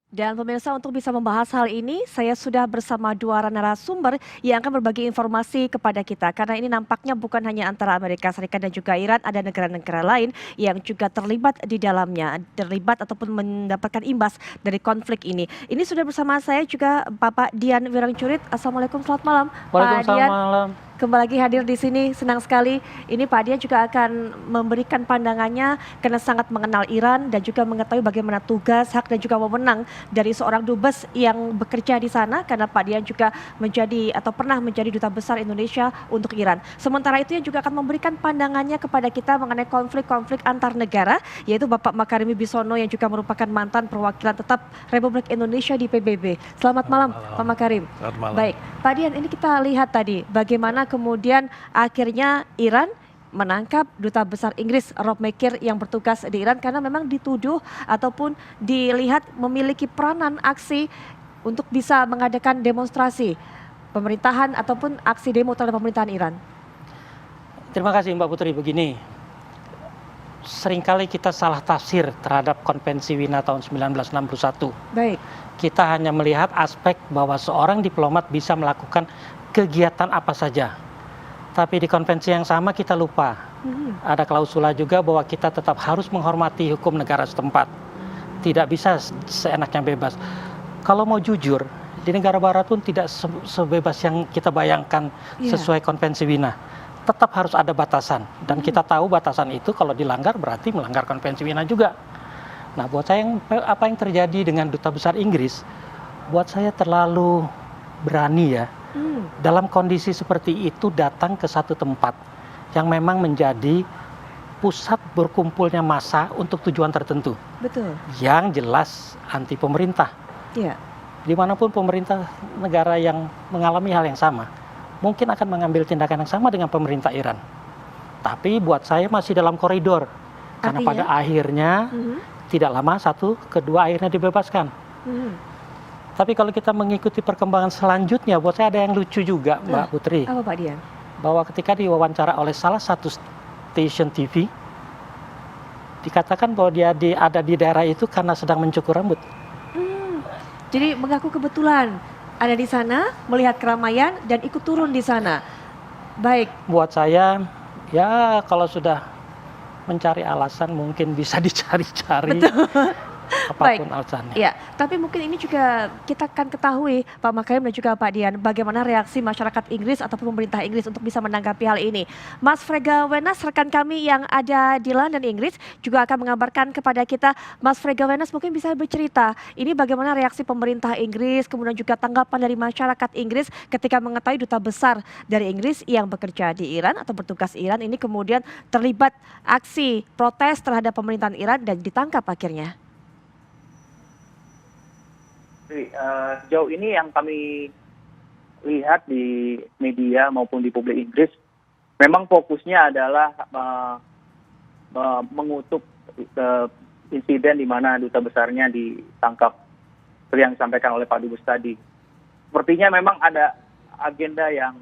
Dan pemirsa untuk bisa membahas hal ini, saya sudah bersama dua narasumber yang akan berbagi informasi kepada kita. Karena ini nampaknya bukan hanya antara Amerika Serikat dan juga Iran, ada negara-negara lain yang juga terlibat di dalamnya, terlibat ataupun mendapatkan imbas dari konflik ini. Ini sudah bersama saya juga Bapak Dian Wirangcurit. Assalamualaikum, selamat malam Pak Waalaikumsalam Dian. malam. Kembali lagi hadir di sini, senang sekali. Ini Pak Dian juga akan memberikan pandangannya karena sangat mengenal Iran dan juga mengetahui bagaimana tugas, hak dan juga wewenang dari seorang dubes yang bekerja di sana karena Pak Dian juga menjadi atau pernah menjadi duta besar Indonesia untuk Iran. Sementara itu yang juga akan memberikan pandangannya kepada kita mengenai konflik-konflik antar negara, yaitu Bapak Makarim Wibisono yang juga merupakan mantan perwakilan tetap Republik Indonesia di PBB. Selamat malam Pak Makarim. Selamat malam. Baik, Pak Dian, ini kita lihat tadi bagaimana kemudian akhirnya Iran menangkap duta besar Inggris Rob Makir yang bertugas di Iran karena memang dituduh ataupun dilihat memiliki peranan aksi untuk bisa mengadakan demonstrasi pemerintahan ataupun aksi demo terhadap pemerintahan Iran. Terima kasih Mbak Putri. Begini, seringkali kita salah tafsir terhadap Konvensi Wina tahun 1961. Baik. Kita hanya melihat aspek bahwa seorang diplomat bisa melakukan kegiatan apa saja. Tapi di konvensi yang sama kita lupa. Ada klausula juga bahwa kita tetap harus menghormati hukum negara setempat. Tidak bisa seenaknya bebas. Kalau mau jujur, di negara barat pun tidak sebebas yang kita bayangkan sesuai konvensi Wina. Tetap harus ada batasan. Dan kita tahu batasan itu kalau dilanggar berarti melanggar konvensi Wina juga. Nah, buat saya apa yang terjadi dengan duta besar Inggris, buat saya terlalu berani ya. Dalam kondisi seperti itu datang ke satu tempat yang memang menjadi pusat berkumpulnya massa untuk tujuan tertentu. Betul. Yang jelas anti pemerintah. Iya. Dimanapun pemerintah negara yang mengalami hal yang sama, mungkin akan mengambil tindakan yang sama dengan pemerintah Iran. Tapi buat saya masih dalam koridor. Karena pada akhirnya tidak lama satu, kedua akhirnya dibebaskan. Tapi kalau kita mengikuti perkembangan selanjutnya, buat saya ada yang lucu juga, Mbak Putri. Apa Pak Dian? Bahwa ketika diwawancara oleh salah satu stasiun TV, dikatakan bahwa dia ada di daerah itu karena sedang mencukur rambut. Jadi mengaku kebetulan ada di sana, melihat keramaian dan ikut turun di sana. Baik. Buat saya, ya kalau sudah mencari alasan mungkin bisa dicari-cari. Apapun alasannya. Ya, tapi mungkin ini juga kita akan ketahui Pak Makarim dan juga Pak Dian bagaimana reaksi masyarakat Inggris ataupun pemerintah Inggris untuk bisa menanggapi hal ini. Mas Frega Wenas, rekan kami yang ada di London Inggris juga akan mengabarkan kepada kita. Mas Frega Wenas mungkin bisa bercerita ini bagaimana reaksi pemerintah Inggris kemudian juga tanggapan dari masyarakat Inggris ketika mengetahui duta besar dari Inggris yang bekerja di Iran atau bertugas Iran ini kemudian terlibat aksi protes terhadap pemerintahan Iran dan ditangkap akhirnya. Sejauh ini yang kami lihat di media maupun di publik Inggris, memang fokusnya adalah mengutuk insiden di mana duta besarnya ditangkap, seperti yang disampaikan oleh Pak Dubes tadi. Sepertinya memang ada agenda yang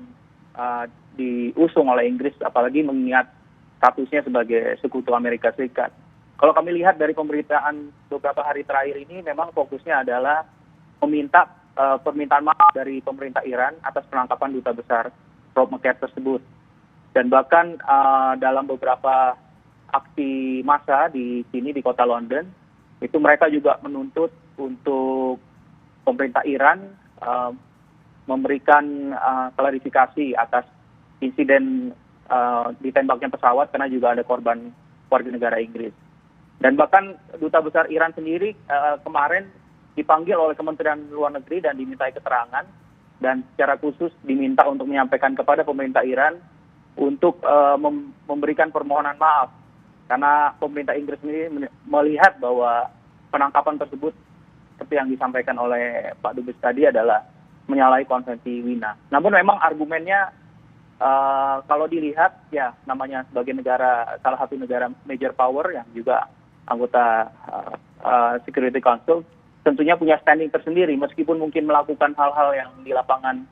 diusung oleh Inggris, apalagi mengingat statusnya sebagai sekutu Amerika Serikat. Kalau kami lihat dari pemberitaan beberapa hari terakhir ini, memang fokusnya adalah meminta permintaan maaf dari pemerintah Iran atas penangkapan duta besar Rob Makir tersebut. Dan bahkan dalam beberapa aksi massa di sini di kota London, itu mereka juga menuntut untuk pemerintah Iran memberikan klarifikasi atas insiden ditembaknya pesawat karena juga ada korban warga negara Inggris. Dan bahkan duta besar Iran sendiri kemarin dipanggil oleh Kementerian Luar Negeri dan dimintai keterangan dan secara khusus diminta untuk menyampaikan kepada pemerintah Iran untuk memberikan permohonan maaf karena pemerintah Inggris sendiri melihat bahwa penangkapan tersebut seperti yang disampaikan oleh Pak Dubes tadi adalah menyalahi konvensi Wina. Namun memang argumennya kalau dilihat ya namanya sebagai negara salah satu negara major power yang juga anggota Security Council tentunya punya standing tersendiri meskipun mungkin melakukan hal-hal yang di lapangan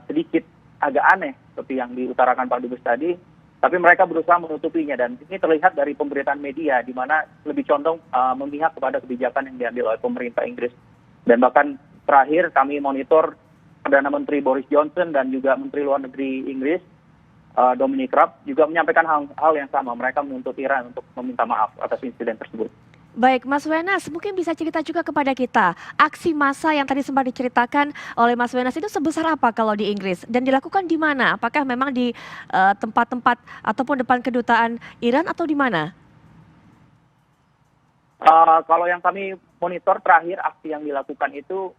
sedikit agak aneh seperti yang diutarakan Pak Dubes tadi, Tapi mereka berusaha menutupinya, dan ini terlihat dari pemberitaan media di mana lebih condong memihak kepada kebijakan yang diambil oleh pemerintah Inggris. Dan bahkan terakhir kami monitor Perdana Menteri Boris Johnson dan juga Menteri Luar Negeri Inggris Dominic Raab juga menyampaikan hal yang sama. Mereka menuntut Iran untuk meminta maaf atas insiden tersebut. Baik, Mas Wenas, mungkin bisa cerita juga kepada kita, aksi massa yang tadi sempat diceritakan oleh Mas Wenas itu sebesar apa kalau di Inggris? Dan dilakukan di mana? Apakah memang di tempat-tempat ataupun depan kedutaan Iran atau di mana? Kalau yang kami monitor terakhir, aksi yang dilakukan itu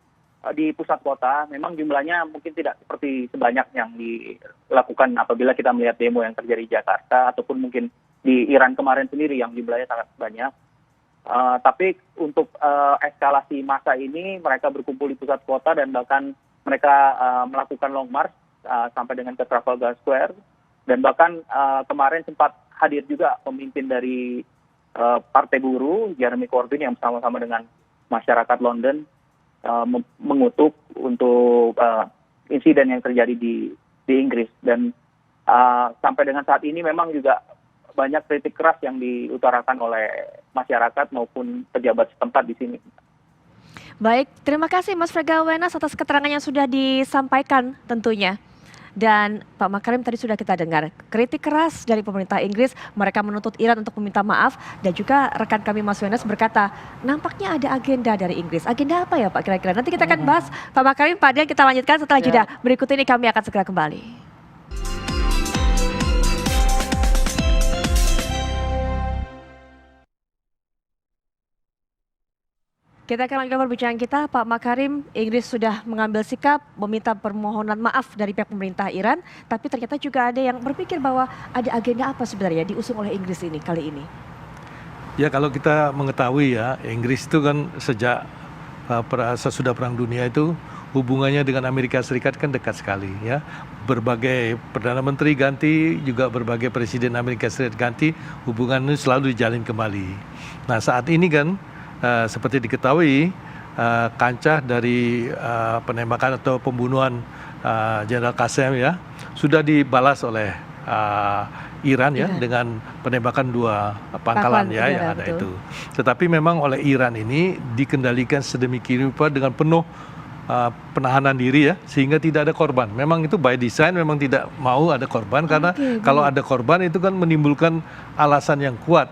di pusat kota. Memang jumlahnya mungkin tidak seperti sebanyak yang dilakukan apabila kita melihat demo yang terjadi di Jakarta, ataupun mungkin di Iran kemarin sendiri yang jumlahnya sangat banyak. Tapi untuk eskalasi massa ini, mereka berkumpul di pusat kota dan bahkan mereka melakukan long march sampai dengan ke Trafalgar Square. Dan bahkan kemarin sempat hadir juga pemimpin dari Partai Buruh, Jeremy Corbyn, yang bersama-sama dengan masyarakat London mengutuk untuk insiden yang terjadi di Inggris. Dan sampai dengan saat ini memang juga banyak kritik keras yang diutarakan oleh masyarakat maupun pejabat setempat di sini. Baik, terima kasih Mas Frega Wenas atas keterangan yang sudah disampaikan tentunya. Dan Pak Makarim tadi sudah kita dengar kritik keras dari pemerintah Inggris, mereka menuntut Iran untuk meminta maaf, dan juga rekan kami Mas Wenas berkata nampaknya ada agenda dari Inggris. Agenda apa ya Pak kira-kira? Nanti kita akan bahas Pak Makarim, Pak Dian, kita lanjutkan setelah jeda. Berikut ini kami akan segera kembali. Kita akan lanjutkan perbincangan kita, Pak Makarim. Inggris sudah mengambil sikap meminta permohonan maaf dari pihak pemerintah Iran, tapi ternyata juga ada yang berpikir bahwa ada agenda apa sebenarnya diusung oleh Inggris ini kali ini. Ya, kalau kita mengetahui ya, Inggris itu kan sejak sesudah Perang Dunia itu hubungannya dengan Amerika Serikat kan dekat sekali ya. Berbagai Perdana Menteri ganti, juga berbagai Presiden Amerika Serikat ganti, hubungan ini selalu dijalin kembali. Nah, saat ini kan seperti diketahui, kancah dari penembakan atau pembunuhan Jenderal Qasem ya sudah dibalas oleh Iran ya dengan penembakan 2 pangkalan ya yang ada itu. Tetapi memang oleh Iran ini dikendalikan sedemikian rupa dengan penuh penahanan diri ya, sehingga tidak ada korban. Memang itu by design, memang tidak mau ada korban karena kalau ada korban itu kan menimbulkan alasan yang kuat